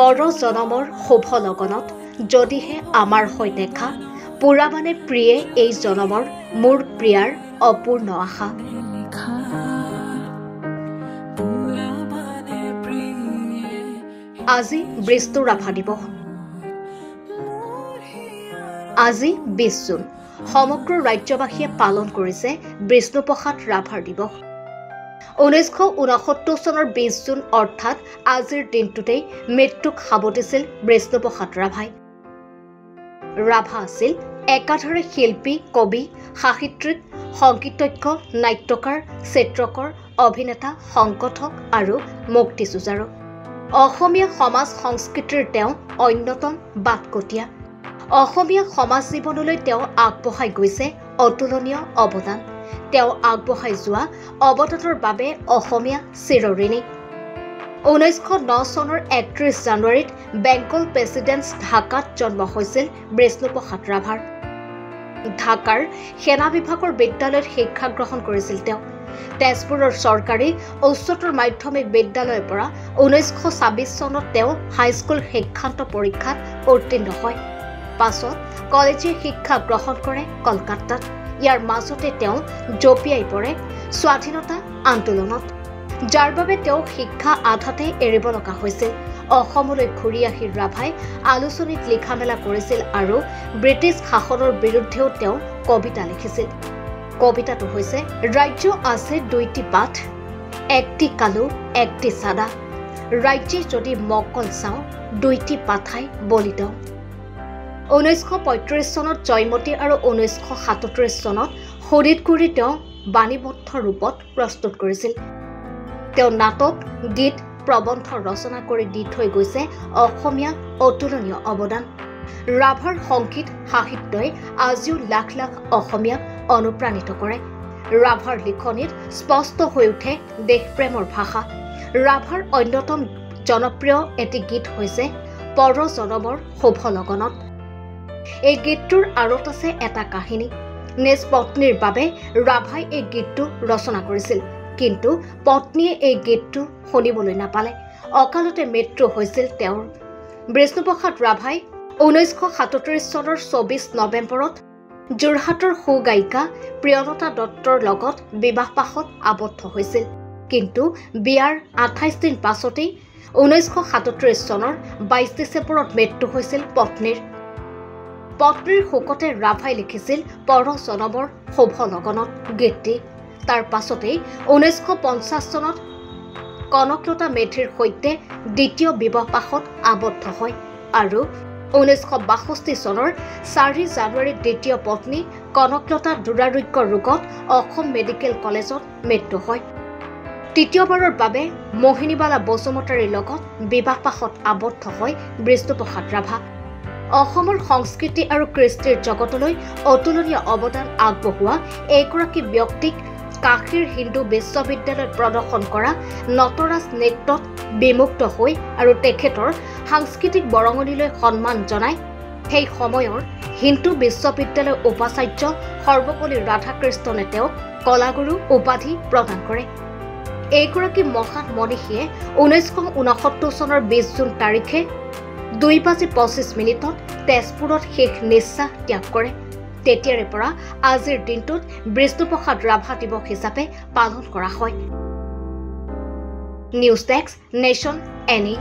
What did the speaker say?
পৰ জনমৰ শুভ লগনত যদিহে আমাৰ হৈ দেখা পুৰা মানে প্ৰিয়ে এই জনমৰ মোৰ প্ৰিয়াৰ অপূৰ্ণ আশা। আজি বৃষ্ণু ৰাভা দিৱস। আজি 20 জুন সমগ্ৰ ৰাজ্যবাসীয়ে পালন কৰিছে বিষ্ণুপ্ৰসাদ ৰাভাৰ দিৱস। 1969 চনৰ 20 জুন অৰ্থাৎ আজিৰ দিনটোতেই মৃত্যুক সাৱটিছিল বিষ্ণুপ্ৰসাদ ৰাভাই। ৰাভা আছিল একাধাৰে শিল্পী, কবি, সাহিত্যিক, সংগীতজ্ঞ, নাট্যকাৰ, চিত্ৰকৰ, অভিনেতা, সংগঠক আৰু মুক্তিযুঁজাৰু। অসমীয়া সমাজ সংস্কৃতিৰ তেওঁ অন্যতম বাটকটীয়া। অসমীয়া সমাজ জীৱনলৈ তেওঁ আগবঢ়াই গৈছে অতুলনীয় অৱদান। তেওঁ আগবঢ়াই যোৱা অৱদানৰ বাবে অসমীয়া চিৰঋণী। 1909 চনৰ 31 জানুৱাৰীত বেংগল প্ৰেচিডেন্স ঢাকাত জন্ম হৈছিল বিষ্ণুপ্ৰসাদ ৰাভাৰ। ঢাকাৰ সেনা বিভাগৰ বিদ্যালয়ত শিক্ষা গ্ৰহণ কৰিছিল তেওঁ। তেজপুৰৰ চৰকাৰী উচ্চতৰ মাধ্যমিক বিদ্যালয়ৰ পৰা 1926 চনত তেওঁ হাইস্কুল শিক্ষান্ত পৰীক্ষাত উত্তীৰ্ণ হয়। পাছত কলেজীয়া শিক্ষা গ্ৰহণ কৰে কলকাতাত। ইয়াৰ মাজতে তেওঁ জঁপিয়াই পৰে স্বাধীনতা আন্দোলনত, যাৰ বাবে তেওঁ শিক্ষা আধাতে এৰিব লগা হৈছিল। অসমলৈ ঘূৰি আহি ৰাভাই আলোচনীত লিখা মেলা কৰিছিল আৰু ব্ৰিটিছ শাসনৰ বিৰুদ্ধেও তেওঁ কবিতা লিখিছিল। কবিতাটো হৈছে ৰাজ্য আছে দুইটি পাঠ, একটি কালো একটি চাদা, ৰাজ্যে যদি মকল চাওঁ দুইটি পাঠাই বলি দিওঁ। 1935 চনত জয়মতী আৰু 1937 চনত শোণিতগুৰি তেওঁ বাণীবদ্ধ ৰূপত প্ৰস্তুত কৰিছিল। তেওঁ নাটক, গীত, প্ৰবন্ধ ৰচনা কৰি দি থৈ গৈছে অসমীয়া অতুলনীয় অৱদান। ৰাভাৰ সংগীত সাহিত্যই আজিও লাখ লাখ অসমীয়াক অনুপ্ৰাণিত কৰে। ৰাভাৰ লিখনিত স্পষ্ট হৈ উঠে দেশপ্ৰেমৰ ভাষা। ৰাভাৰ অন্যতম জনপ্ৰিয় এটি গীত হৈছে পৰ জনমৰ শুভ লগনত। এই গীতটোৰ আঁৰত আছে এটা কাহিনী। নিজ পত্নীৰ বাবে ৰাভাই এই গীতটো ৰচনা কৰিছিল, কিন্তু পত্নীয়ে এই গীতটো শুনিবলৈ নাপালে। অকালতে মৃত্যু হৈছিল তেওঁৰ। বিষ্ণুপ্ৰসাদ ৰাভাই 1937 চনৰ 24 নৱেম্বৰত যোৰহাটৰ সুগায়িকা প্ৰিয়লতা দত্তৰ লগত বিবাহপাশত আবদ্ধ হৈছিল। কিন্তু বিয়াৰ 28 দিন পাছতেই 1937 চনৰ 22 ডিচেম্বৰত মৃত্যু হৈছিল পত্নীৰ। পত্নীৰ শোকতে ৰাভাই লিখিছিল পৰ জনমৰ শুভ লগনত গীতটি। তাৰ পাছতেই 1950 চনত কনকলতা মেধিৰ সৈতে দ্বিতীয় বিবাহপাশত আবদ্ধ হয় আৰু 1962 চনৰ 4 জানুৱাৰীত দ্বিতীয় পত্নী কনকলতা দুৰাৰোগ্য ৰোগত অসম মেডিকেল কলেজত মৃত্যু হয়। তৃতীয়বাৰৰ বাবে মোহিনীবালা বসুমতাৰীৰ লগত বিবাহপাশত আবদ্ধ হয় বিষ্ণুপ্ৰসাদ ৰাভা। অসমৰ সংস্কৃতি আৰু কৃষ্টিৰ জগতলৈ অতুলনীয় অৱদান আগবঢ়োৱা এইগৰাকী ব্যক্তিক কাশীৰ হিন্দু বিশ্ববিদ্যালয়ত প্ৰদৰ্শন কৰা নটৰাজ নৃত্যত বিমুগ্ধ হৈ আৰু তেখেতৰ সাংস্কৃতিক বৰঙণিলৈ সন্মান জনাই সেই সময়ৰ হিন্দু বিশ্ববিদ্যালয়ৰ উপাচাৰ্য সৰ্বপল্লী ৰাধাকৃষ্ণনে তেওঁক কলাগুৰু উপাধি প্ৰদান কৰে। এইগৰাকী মহান মনীষীয়ে 1969 চনৰ 20 জুন তাৰিখে 2:25 তেজপুৰত শেষ নিশ্বাস ত্যাগ কৰে। তেতিয়াৰে পৰা আজিৰ দিনটোত বিষ্ণুপ্ৰসাদ ৰাভা দিৱস হিচাপে পালন কৰা হয়। News desk, nation any.